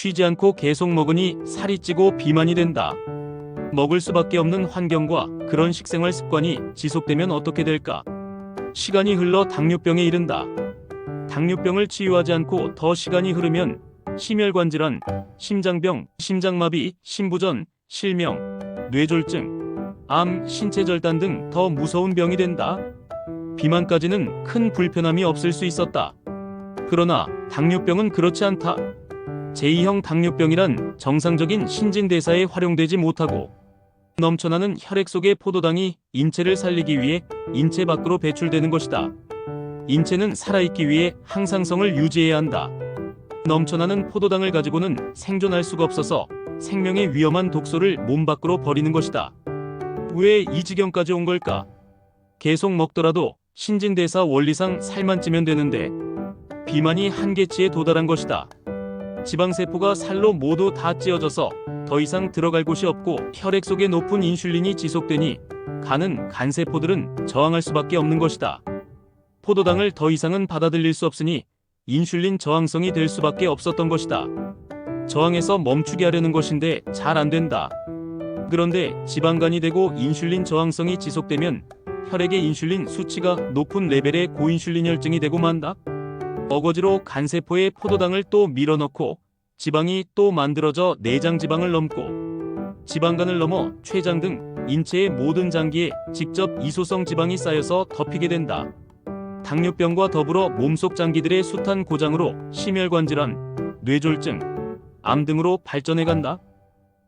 쉬지 않고 계속 먹으니 살이 찌고 비만이 된다. 먹을 수밖에 없는 환경과 그런 식생활 습관이 지속되면 어떻게 될까? 시간이 흘러 당뇨병에 이른다. 당뇨병을 치유하지 않고 더 시간이 흐르면 심혈관 질환, 심장병, 심장마비, 심부전, 실명, 뇌졸중, 암, 신체절단 등 더 무서운 병이 된다. 비만까지는 큰 불편함이 없을 수 있었다. 그러나 당뇨병은 그렇지 않다. 제2형 당뇨병이란 정상적인 신진대사에 활용되지 못하고 넘쳐나는 혈액 속의 포도당이 인체를 살리기 위해 인체 밖으로 배출되는 것이다. 인체는 살아있기 위해 항상성을 유지해야 한다. 넘쳐나는 포도당을 가지고는 생존할 수가 없어서 생명에 위험한 독소를 몸 밖으로 버리는 것이다. 왜 이 지경까지 온 걸까? 계속 먹더라도 신진대사 원리상 살만 찌면 되는데 비만이 한계치에 도달한 것이다. 지방세포가 살로 모두 다 찌어져서 더 이상 들어갈 곳이 없고 혈액 속에 높은 인슐린이 지속되니 간은 간세포들은 저항할 수밖에 없는 것이다. 포도당을 더 이상은 받아들일 수 없으니 인슐린 저항성이 될 수밖에 없었던 것이다. 저항해서 멈추게 하려는 것인데 잘 안 된다. 그런데 지방간이 되고 인슐린 저항성이 지속되면 혈액의 인슐린 수치가 높은 레벨의 고인슐린혈증이 되고 만다. 어거지로 간세포에 포도당을 또 밀어넣고 지방이 또 만들어져 내장 지방을 넘고 지방간을 넘어 췌장 등 인체의 모든 장기에 직접 이소성 지방이 쌓여서 덮이게 된다. 당뇨병과 더불어 몸속 장기들의 숱한 고장으로 심혈관 질환, 뇌졸중, 암 등으로 발전해간다.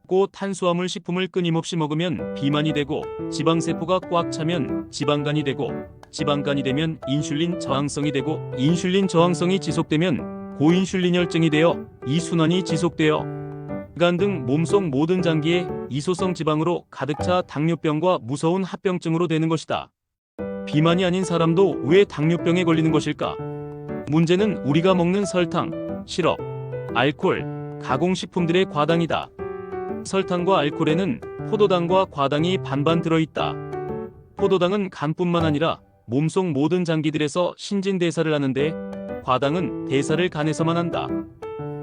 고 탄수화물 식품을 끊임없이 먹으면 비만이 되고 지방세포가 꽉 차면 지방간이 되고 지방간이 되면 인슐린 저항성이 되고 인슐린 저항성이 지속되면 고인슐린혈증이 되어 이 순환이 지속되어 간 등 몸속 모든 장기에 이소성 지방으로 가득 차 당뇨병과 무서운 합병증으로 되는 것이다. 비만이 아닌 사람도 왜 당뇨병에 걸리는 것일까? 문제는 우리가 먹는 설탕, 시럽, 알코올, 가공식품들의 과당이다. 설탕과 알코올에는 포도당과 과당이 반반 들어있다. 포도당은 간뿐만 아니라 몸속 모든 장기들에서 신진대사를 하는데 과당은 대사를 간에서만 한다.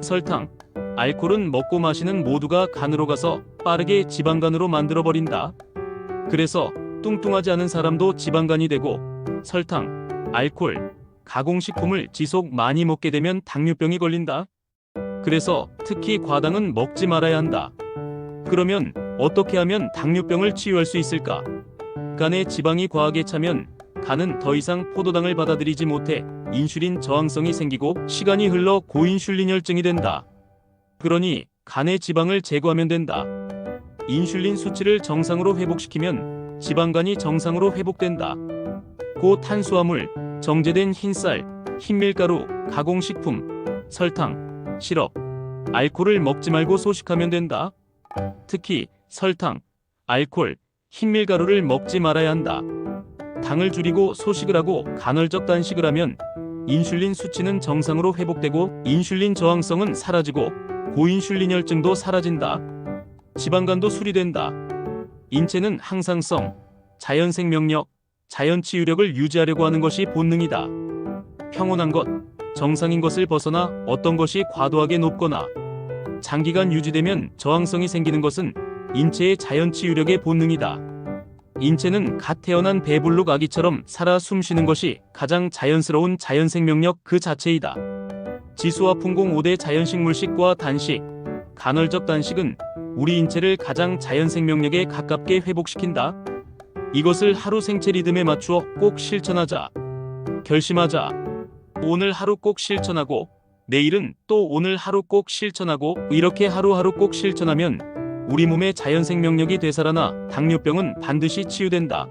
설탕, 알코올은 먹고 마시는 모두가 간으로 가서 빠르게 지방간으로 만들어버린다. 그래서 뚱뚱하지 않은 사람도 지방간이 되고 설탕, 알코올, 가공식품을 지속 많이 먹게 되면 당뇨병이 걸린다. 그래서 특히 과당은 먹지 말아야 한다. 그러면 어떻게 하면 당뇨병을 치유할 수 있을까? 간에 지방이 과하게 차면 간은 더 이상 포도당을 받아들이지 못해 인슐린 저항성이 생기고 시간이 흘러 고인슐린혈증이 된다. 그러니 간의 지방을 제거하면 된다. 인슐린 수치를 정상으로 회복시키면 지방간이 정상으로 회복된다. 고탄수화물, 정제된 흰쌀, 흰밀가루, 가공식품, 설탕, 시럽, 알코올을 먹지 말고 소식하면 된다. 특히 설탕, 알코올, 흰밀가루를 먹지 말아야 한다. 당을 줄이고 소식을 하고 간헐적 단식을 하면 인슐린 수치는 정상으로 회복되고 인슐린 저항성은 사라지고 고인슐린혈증도 사라진다. 지방간도 수리된다. 인체는 항상성, 자연생명력, 자연치유력을 유지하려고 하는 것이 본능이다. 평온한 것, 정상인 것을 벗어나 어떤 것이 과도하게 높거나 장기간 유지되면 저항성이 생기는 것은 인체의 자연치유력의 본능이다. 인체는 갓 태어난 배불룩 아기처럼 살아 숨쉬는 것이 가장 자연스러운 자연생명력 그 자체이다. 지수와 풍공 5대 자연식물식과 단식, 간헐적 단식은 우리 인체를 가장 자연생명력에 가깝게 회복시킨다. 이것을 하루 생체 리듬에 맞추어 꼭 실천하자. 결심하자. 오늘 하루 꼭 실천하고 내일은 또 오늘 하루 꼭 실천하고 이렇게 하루하루 꼭 실천하면 우리 몸의 자연생명력이 되살아나 당뇨병은 반드시 치유된다.